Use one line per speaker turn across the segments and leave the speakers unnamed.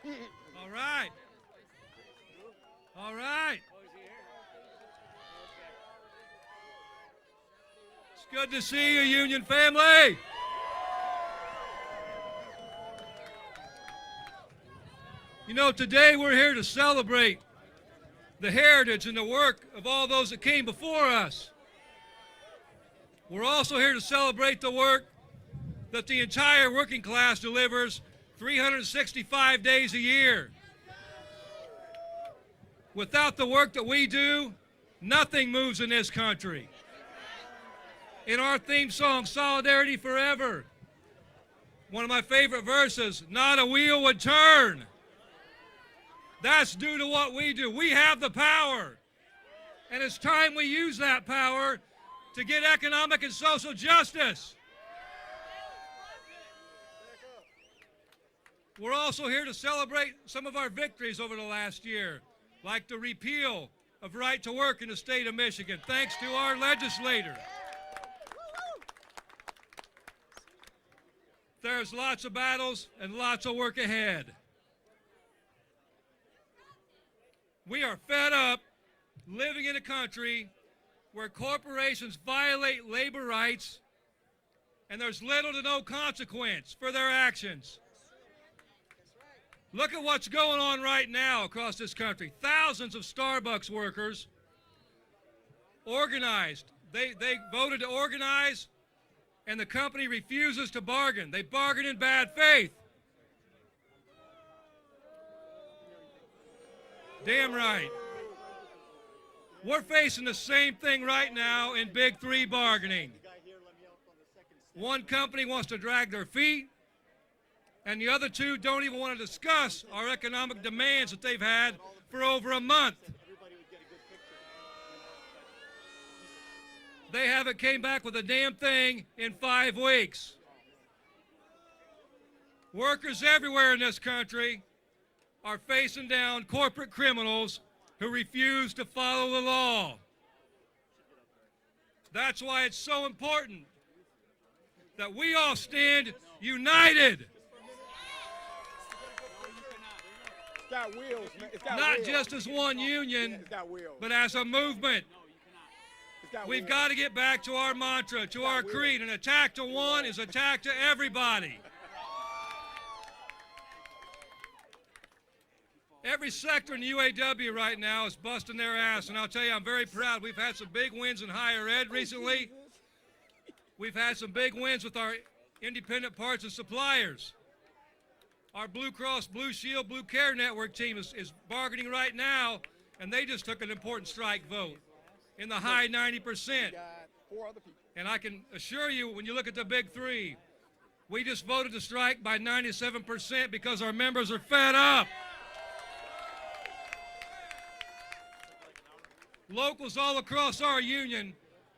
All right. All right. It's good to see you, union family. You know, today we're here to celebrate the heritage and the work of all those that came before us. We're also here to celebrate the work that the entire working class delivers 365 days a year. Without the work that we do, nothing moves in this country. In our theme song, Solidarity Forever, one of my favorite verses, not a wheel would turn. That's due to what we do. We have the power. And it's time we use that power to get economic and social justice. We're also here to celebrate some of our victories over the last year, like the repeal of right to work in the state of Michigan, thanks to our legislators. There's lots of battles and lots of work ahead. We are fed up living in a country where corporations violate labor rights and there's little to no consequence for their actions. Look at what's going on right now across this country. Thousands of Starbucks workers organized. They voted to organize, and the company refuses to bargain. They bargain in bad faith. Damn right. We're facing the same thing right now in Big Three bargaining. One company wants to drag their feet, and the other two don't even want to discuss our economic demands that they've had for over a month. They haven't came back with a damn thing in 5 weeks. Workers everywhere in this country are facing down corporate criminals who refuse to follow the law. That's why it's so important that we all stand united. Not just as one union, but as a movement. We've got to get back to our mantra, to our creed. An attack to one is attack to everybody. Every sector in the UAW right now is busting their ass, and I'll tell you, I'm very proud. We've had some big wins in higher ed recently. We've had some big wins with our independent parts and suppliers. Our Blue Cross, Blue Shield, Blue Care Network team is bargaining right now, and they just took an important strike vote in the high 90%. And I can assure you, when you look at the Big Three, we just voted to strike by 97% because our members are fed up. Locals all across our union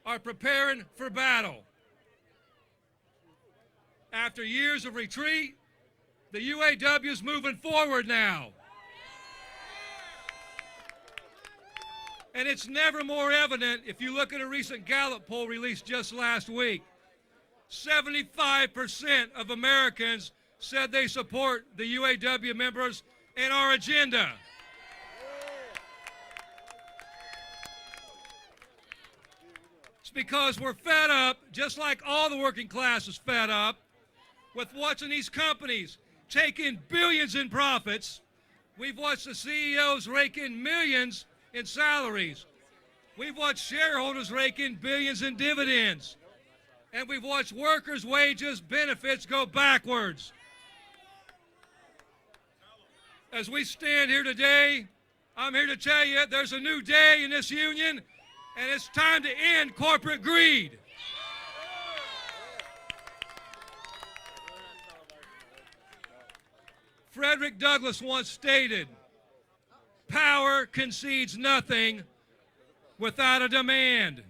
are preparing for battle. After years of retreat, the UAW is moving forward now. And it's never more evident if you look at a recent Gallup poll released just last week. 75% of Americans said they support the UAW members and our agenda. It's because we're fed up, just like all the working class is fed up, with watching these companies take in billions in profits. We've watched the CEOs rake in millions in salaries. We've watched shareholders rake in billions in dividends. And we've watched workers' wages, benefits go backwards. As we stand here today, I'm here to tell you there's a new day in this union, and it's time to end corporate greed. Frederick Douglass once stated, "Power concedes nothing without a demand."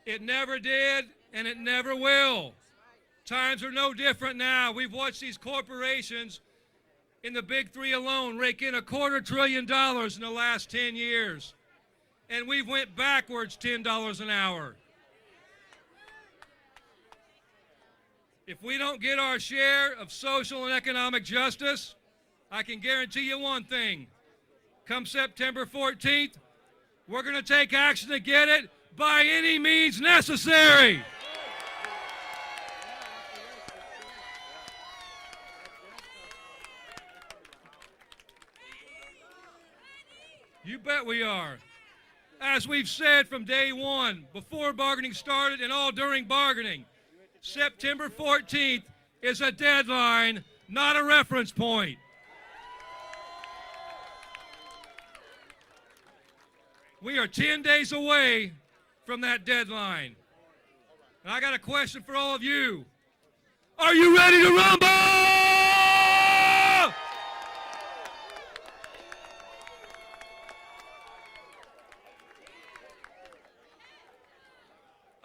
It never did, and it never will. Times are no different now. We've watched these corporations in the Big Three alone rake in $250 billion in the last 10 years. And we've went backwards $10 an hour. If we don't get our share of social and economic justice, I can guarantee you one thing. Come September 14th, we're going to take action to get it by any means necessary. You bet we are. As we've said from day one, before bargaining started and all during bargaining, September 14th is a deadline, not a reference point. We are 10 days away from that deadline. And I got a question for all of you. Are you ready to rumble?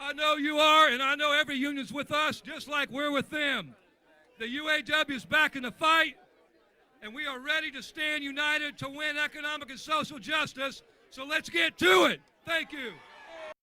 I know you are, and I know every union's with us, just like we're with them. The UAW is back in the fight, and we are ready to stand united to win economic and social justice. So let's get to it. Thank you.